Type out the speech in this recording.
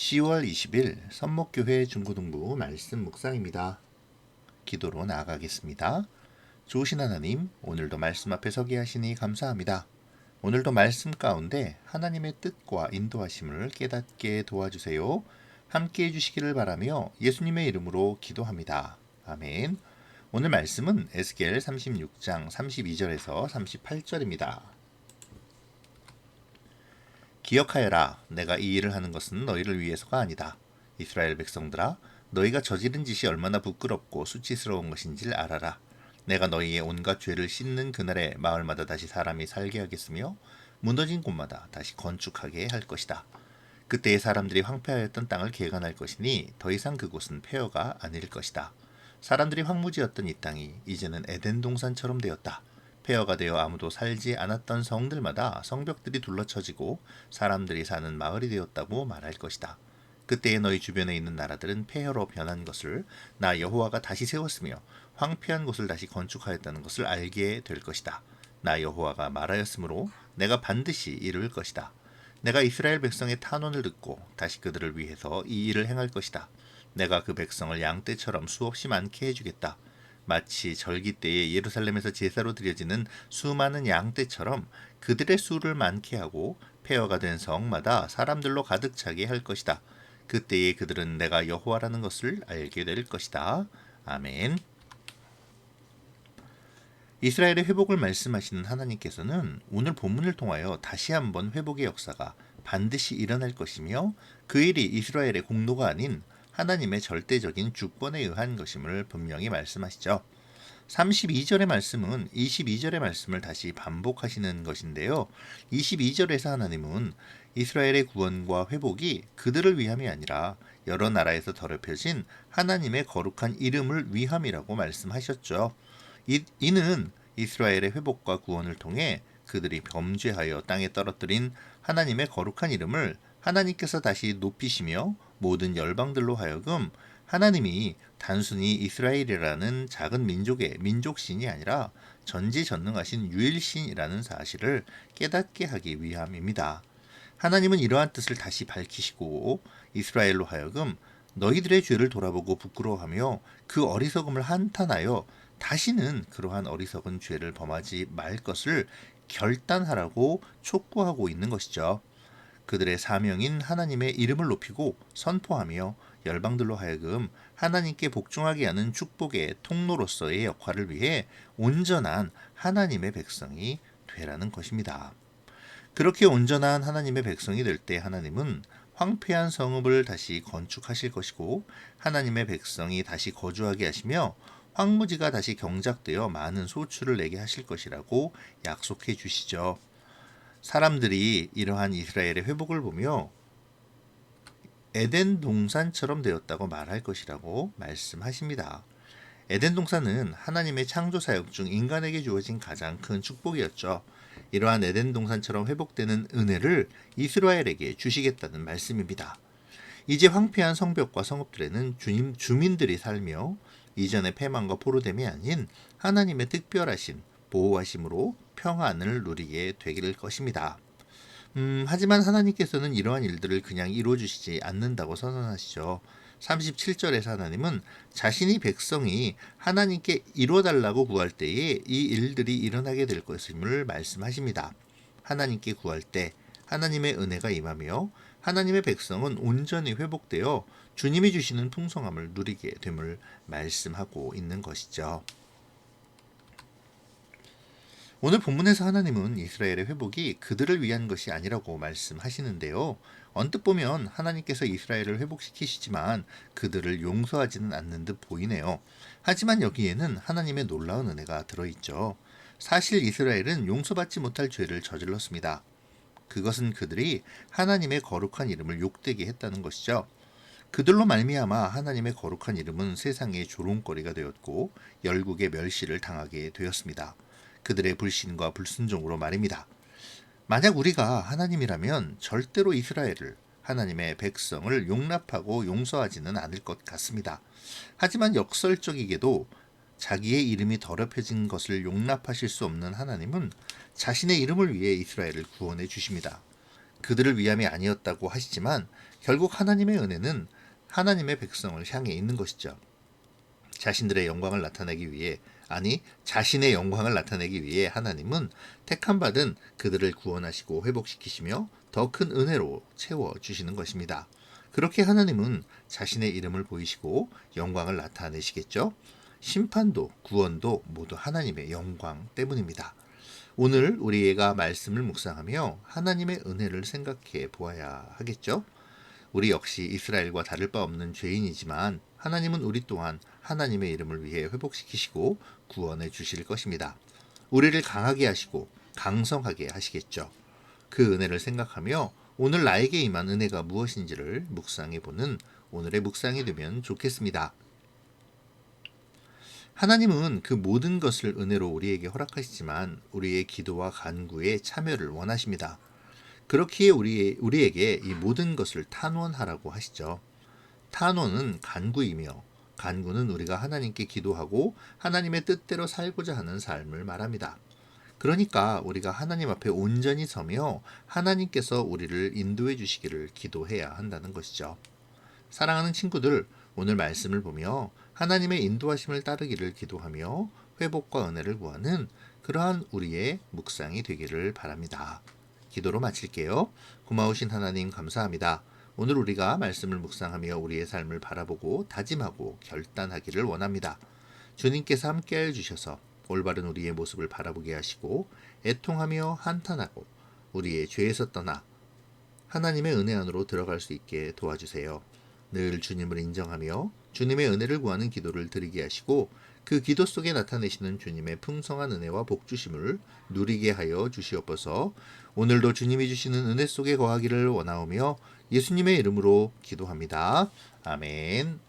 10월 20일 선목교회 중고등부 말씀 묵상입니다. 기도로 나아가겠습니다. 좋으신 하나님, 오늘도 말씀 앞에 서게 하시니 감사합니다. 오늘도 말씀 가운데 하나님의 뜻과 인도하심을 깨닫게 도와주세요. 함께 해주시기를 바라며 예수님의 이름으로 기도합니다. 아멘. 오늘 말씀은 에스겔 36장 32절에서 38절입니다. 기억하여라, 내가 이 일을 하는 것은 너희를 위해서가 아니다. 이스라엘 백성들아, 너희가 저지른 짓이 얼마나 부끄럽고 수치스러운 것인지를 알아라. 내가 너희의 온갖 죄를 씻는 그날에 마을마다 다시 사람이 살게 하겠으며 무너진 곳마다 다시 건축하게 할 것이다. 그때의 사람들이 황폐하였던 땅을 개간할 것이니 더 이상 그곳은 폐허가 아닐 것이다. 사람들이 황무지였던 이 땅이 이제는 에덴 동산처럼 되었다. 폐허가 되어 아무도 살지 않았던 성들마다 성벽들이 둘러쳐지고 사람들이 사는 마을이 되었다고 말할 것이다. 그때에 너희 주변에 있는 나라들은 폐허로 변한 것을 나 여호와가 다시 세웠으며 황폐한 곳을 다시 건축하였다는 것을 알게 될 것이다. 나 여호와가 말하였으므로 내가 반드시 이룰 것이다. 내가 이스라엘 백성의 탄원을 듣고 다시 그들을 위해서 이 일을 행할 것이다. 내가 그 백성을 양떼처럼 수없이 많게 해주겠다. 마치 절기 때에 예루살렘에서 제사로 드려지는 수많은 양떼처럼 그들의 수를 많게 하고 폐허가 된 성마다 사람들로 가득 차게 할 것이다. 그때에 그들은 내가 여호와라는 것을 알게 될 것이다. 아멘. 이스라엘의 회복을 말씀하시는 하나님께서는 오늘 본문을 통하여 다시 한번 회복의 역사가 반드시 일어날 것이며 그 일이 이스라엘의 공로가 아닌 하나님의 절대적인 주권에 의한 것임을 분명히 말씀하시죠. 32절의 말씀은 22절의 말씀을 다시 반복하시는 것인데요. 22절에서 하나님은 이스라엘의 구원과 회복이 그들을 위함이 아니라 여러 나라에서 더럽혀진 하나님의 거룩한 이름을 위함이라고 말씀하셨죠. 이는 이스라엘의 회복과 구원을 통해 그들이 범죄하여 땅에 떨어뜨린 하나님의 거룩한 이름을 하나님께서 다시 높이시며 모든 열방들로 하여금 하나님이 단순히 이스라엘이라는 작은 민족의 민족신이 아니라 전지전능하신 유일신이라는 사실을 깨닫게 하기 위함입니다. 하나님은 이러한 뜻을 다시 밝히시고 이스라엘로 하여금 너희들의 죄를 돌아보고 부끄러워하며 그 어리석음을 한탄하여 다시는 그러한 어리석은 죄를 범하지 말 것을 결단하라고 촉구하고 있는 것이죠. 그들의 사명인 하나님의 이름을 높이고 선포하며 열방들로 하여금 하나님께 복종하게 하는 축복의 통로로서의 역할을 위해 온전한 하나님의 백성이 되라는 것입니다. 그렇게 온전한 하나님의 백성이 될 때 하나님은 황폐한 성읍을 다시 건축하실 것이고 하나님의 백성이 다시 거주하게 하시며 황무지가 다시 경작되어 많은 소출을 내게 하실 것이라고 약속해 주시죠. 사람들이 이러한 이스라엘의 회복을 보며 에덴 동산처럼 되었다고 말할 것이라고 말씀하십니다. 에덴 동산은 하나님의 창조 사역 중 인간에게 주어진 가장 큰 축복이었죠. 이러한 에덴 동산처럼 회복되는 은혜를 이스라엘에게 주시겠다는 말씀입니다. 이제 황폐한 성벽과 성읍들에는 주민들이 살며 이전의 패망과 포로됨이 아닌 하나님의 특별하신 보호하심으로 평안을 누리게 되길 것입니다. 하지만 하나님께서는 이러한 일들을 그냥 이루어주시지 않는다고 선언하시죠. 37절에서 하나님은 자신이 백성이 하나님께 이루어달라고 구할 때에 이 일들이 일어나게 될 것임을 말씀하십니다. 하나님께 구할 때 하나님의 은혜가 임하며 하나님의 백성은 온전히 회복되어 주님이 주시는 풍성함을 누리게 됨을 말씀하고 있는 것이죠. 오늘 본문에서 하나님은 이스라엘의 회복이 그들을 위한 것이 아니라고 말씀하시는데요. 언뜻 보면 하나님께서 이스라엘을 회복시키시지만 그들을 용서하지는 않는 듯 보이네요. 하지만 여기에는 하나님의 놀라운 은혜가 들어있죠. 사실 이스라엘은 용서받지 못할 죄를 저질렀습니다. 그것은 그들이 하나님의 거룩한 이름을 욕되게 했다는 것이죠. 그들로 말미암아 하나님의 거룩한 이름은 세상의 조롱거리가 되었고 열국의 멸시를 당하게 되었습니다. 그들의 불신과 불순종으로 말입니다. 만약 우리가 하나님이라면 절대로 이스라엘을, 하나님의 백성을 용납하고 용서하지는 않을 것 같습니다. 하지만 역설적이게도 자기의 이름이 더럽혀진 것을 용납하실 수 없는 하나님은 자신의 이름을 위해 이스라엘을 구원해 주십니다. 그들을 위함이 아니었다고 하시지만 결국 하나님의 은혜는 하나님의 백성을 향해 있는 것이죠. 자신들의 영광을 나타내기 위해, 아니 자신의 영광을 나타내기 위해 하나님은 택함받은 그들을 구원하시고 회복시키시며 더 큰 은혜로 채워주시는 것입니다. 그렇게 하나님은 자신의 이름을 보이시고 영광을 나타내시겠죠. 심판도 구원도 모두 하나님의 영광 때문입니다. 오늘 우리가 말씀을 묵상하며 하나님의 은혜를 생각해 보아야 하겠죠. 우리 역시 이스라엘과 다를 바 없는 죄인이지만 하나님은 우리 또한 하나님의 이름을 위해 회복시키시고 구원해 주실 것입니다. 우리를 강하게 하시고 강성하게 하시겠죠. 그 은혜를 생각하며 오늘 나에게 임한 은혜가 무엇인지를 묵상해 보는 오늘의 묵상이 되면 좋겠습니다. 하나님은 그 모든 것을 은혜로 우리에게 허락하시지만 우리의 기도와 간구에 참여를 원하십니다. 그렇기에 우리에게 이 모든 것을 탄원하라고 하시죠. 탄원은 간구이며 간구는 우리가 하나님께 기도하고 하나님의 뜻대로 살고자 하는 삶을 말합니다. 그러니까 우리가 하나님 앞에 온전히 서며 하나님께서 우리를 인도해 주시기를 기도해야 한다는 것이죠. 사랑하는 친구들, 오늘 말씀을 보며 하나님의 인도하심을 따르기를 기도하며 회복과 은혜를 구하는 그러한 우리의 묵상이 되기를 바랍니다. 기도로 마칠게요. 고마우신 하나님 감사합니다. 오늘 우리가 말씀을 묵상하며 우리의 삶을 바라보고 다짐하고 결단하기를 원합니다. 주님께서 함께하여 주셔서 올바른 우리의 모습을 바라보게 하시고 애통하며 한탄하고 우리의 죄에서 떠나 하나님의 은혜 안으로 들어갈 수 있게 도와주세요. 늘 주님을 인정하며 주님의 은혜를 구하는 기도를 드리게 하시고 그 기도 속에 나타내시는 주님의 풍성한 은혜와 복주심을 누리게 하여 주시옵소서. 오늘도 주님이 주시는 은혜 속에 거하기를 원하오며 예수님의 이름으로 기도합니다. 아멘.